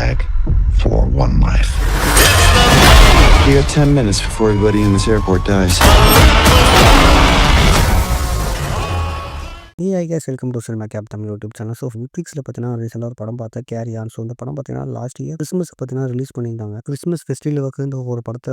bag for one life. You got 10 minutes before everybody in this airport dies. Hi guys welcome to Cinema Cap Tamil YouTube channel. So நெட்ஃப்ளிக்ஸில் பார்த்தீங்கன்னா ரீசெண்டாக ஒரு படம் பார்த்தா carry on. So இந்த படம் பார்த்தீங்கன்னா லாஸ்ட் இயர் கிறிஸ்மஸ் பார்த்தீங்கன்னா ரிலீஸ் பண்ணியிருந்தாங்க. கிறிஸ்மஸ் ஃபெஸ்டிவலுக்கு இந்த ஒரு படத்தை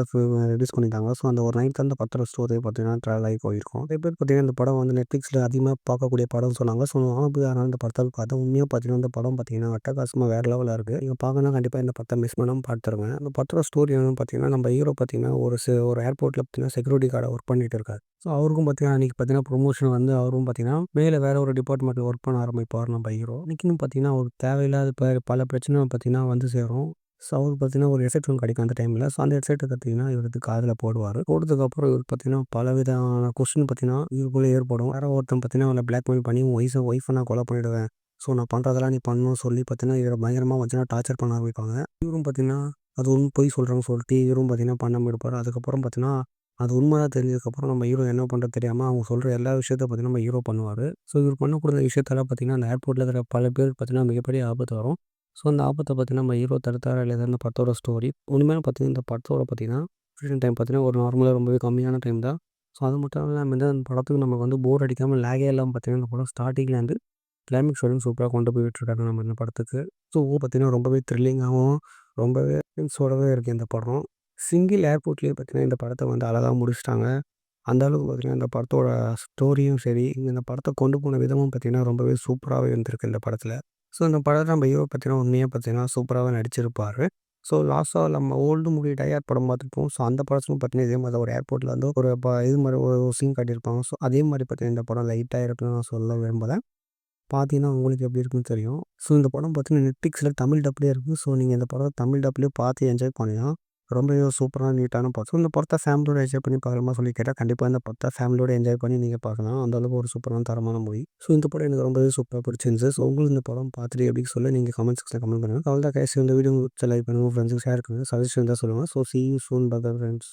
ரிலீஸ் பண்ணியிருந்தாங்க. ஸோ அந்த ஒரு நைட் அந்த படத்தோட ஸ்டோரி பார்த்தீங்கன்னா ட்ராவல் ஆகி போயிருக்கும். நிறைய பேர் பார்த்தீங்கன்னா இந்த படம் வந்து நெட்ஃப்ளிக்ஸில் அதிகமாக பார்க்கக்கூடிய படம்னு சொன்னாங்க. ஸோ நானும் போய் அதனால் இந்த படத்தை பார்த்தா உண்மையாக பார்த்தீங்கன்னா இந்த படம் பார்த்தீங்கன்னா அட்டகாசமாக வேறு லெவலில் இருக்குது. நீங்கள் பார்க்கணும் கண்டிப்பாக இந்த படத்தை மிஸ் பண்ணாமல் பார்த்துருங்க. அந்த படத்தோட ஸ்டோரி என்னன்னு பார்த்தீங்கன்னா நம்ம ஹீரோ பார்த்தீங்கன்னா ஒரு ஏர்போர்ட்டில் பார்த்தீங்கன்னா செக்யூரிட்டி கார்டை ஒர்க் பண்ணிட்டு இருக்காரு. ஸோ அவருக்கும் பார்த்தீங்கன்னா அன்றைக்கி பார்த்தீங்கன்னா ப்ரொமோஷன் வந்து அவரும் பார்த்தீங்கன்னா மேலே வேறு ஒரு டிபார்ட்மெண்ட்டில் ஒர்க் பண்ண ஆரம்பிப்பார் நம்ம ஹீரோ. இன்றைக்கின்னு பார்த்தீங்கன்னா ஒரு தேவையில்லாத பல பிரச்சனை பார்த்தீங்கன்னா வந்து சேரும். ஸோ அவருக்கு பார்த்தீங்கன்னா ஒரு ஹெட்செட் ஒன்று கிடைக்கும் அந்த டைமில். ஸோ அந்த ஹெட்செட்டை பார்த்தீங்கன்னா இவருக்கு காதில் போட்டதுக்கப்புறம் இவர் பார்த்தீங்கன்னா பலவிதமான கொஸ்டின் பார்த்தீங்கன்னா இவருக்குள்ளே ஏற்படும். வேறு ஒருத்தன் பார்த்தீங்கன்னா அவனை பிளாக்மெயில் பண்ணி ஒய்ஃபை நான் கொலை பண்ணிவிடுவேன், ஸோ நான் பண்ணுறதெல்லாம் நீ பண்ணணும்னு சொல்லி பார்த்தீங்கன்னா இவரை பயங்கரமாக வச்சுன்னா டார்ச்சர் பண்ண ஆரம்பிப்பாங்க. இவரும் பார்த்தீங்கன்னா அது ஒன்று பொய் சொல்கிறாங்கன்னு சொல்லிட்டு இவரும் பார்த்தீங்கன்னா பண்ணாமல் இருப்பார். அதுக்கப்புறம் பார்த்தீங்கன்னா அது உண்மையாக தெரிஞ்சதுக்கப்புறம் நம்ம ஹீரோ என்ன பண்ணுறது தெரியாமல் அவங்க சொல்கிற எல்லா விஷயத்த பார்த்தீங்கன்னா நம்ம ஹீரோ பண்ணுவார். ஸோ இவர் பண்ணக்கூடிய விஷயத்தெல்லாம் பார்த்தீங்கன்னா அந்த ஏர்போர்ட்டில் இருக்கிற பல பேர் பார்த்தீங்கன்னா மிகப்பெரிய ஆபத்து வரும். ஸோ அந்த ஆபத்தை பார்த்தீங்கன்னா நம்ம ஹீரோ தடுத்தாரா இல்லையா இந்த படத்தோட ஸ்டோரி. உண்மையான பார்த்தீங்கன்னா இந்த படத்தோட பார்த்தீங்கன்னா ஷூட்டிங் டைம் பார்த்தீங்கன்னா ஒரு நார்மலாக ரொம்பவே கம்மியான டைம் தான். ஸோ அது மட்டும் இல்லாமல் வந்து அந்த படத்துக்கு நமக்கு வந்து போர் அடிக்காமல் லேகே இல்லாமல் பார்த்தீங்கன்னா இந்த படம் ஸ்டார்டிங்லேருந்து கிளைமேக்ஸ் வரைக்கும் சூப்பராக கொண்டு போய் விட்டுருக்காங்க நம்ம இந்த படத்துக்கு. ஸோ பார்த்தீங்கன்னா ரொம்பவே த்ரில்லிங்காகவும் ரொம்பவே ஃப்ரெண்ட்ஸோடவே இருக்குது இந்த படம். சிங்கிள் ஏர்போர்ட்லேயே பார்த்தீங்கன்னா இந்த படத்தை வந்து அழகாக முடிச்சிட்டாங்க. அந்த அளவுக்கு பார்த்தீங்கன்னா இந்த படத்தோட ஸ்டோரியும் சரி, இந்த படத்தை கொண்டு போன விதமும் பார்த்தீங்கன்னா ரொம்பவே சூப்பராகவே இருந்திருக்கு இந்த படத்தில். ஸோ இந்த படத்தை நம்ம ஹீரோ பார்த்தீங்கன்னா உண்மையாக பார்த்தீங்கன்னா சூப்பராகவே நடிச்சிருப்பார். ஸோ லாஸ்ட்டாக நம்ம ஓல்டு மூவி டயர் படம் பார்த்துருப்போம். ஸோ அந்த படத்துக்கும் பார்த்தீங்கன்னா இதே மாதிரி ஒரு ஏர்போர்ட்டில் வந்து ஒரு இது மாதிரி ஒரு சீன் காட்டியிருப்பாங்க. ஸோ அதே மாதிரி பார்த்தீங்கன்னா இந்த படம் லைட்டாக இருக்குன்னு நான் சொல்ல விரும்புகிறேன். பார்த்தீங்கன்னா உங்களுக்கு எப்படி இருக்குன்னு தெரியும். ஸோ இந்த படம் பார்த்தீங்கன்னா நெட்ஃப்ளிக்ஸில் தமிழ் டப்லேயே இருக்குது. ஸோ நீங்கள் இந்த படம் தமிழ் டப்லேயே பார்த்து என்ஜாய் பண்ணலாம். ரொம்பவே சூப்பரான நீட்டான படம். ஸோ இந்த படத்தை ஃபேமிலியோட என்ஜாய் பண்ணி பார்க்கலாமா சொல்லி கேட்டால் கண்டிப்பாக இந்த படத்தை ஃபேமிலியோட என்ஜாய் பண்ணி நீங்கள் பார்க்கலாம். அந்தளவுக்கு ஒரு சூப்பரான தரமான மூவி. ஸோ இந்த படம் எனக்கு ரொம்பவே சூப்பராக பிடிச்சிருந்துச்சு. ஸோ உங்களுக்கு இந்த படம் பார்த்துட்டு எப்படி சொல்ல நீங்கள் கமெண்ட் செக்ஷனில் கமெண்ட் பண்ணுங்கள். அவ்வளோதான் கைஸ், இந்த வீடியோ லைக் பண்ணுங்கள், ஃப்ரெண்ட்ஸுக்கு ஷேர் பண்ணுங்கள், சஜஷன் தான் சொல்லுங்கள். So see you soon brother friends.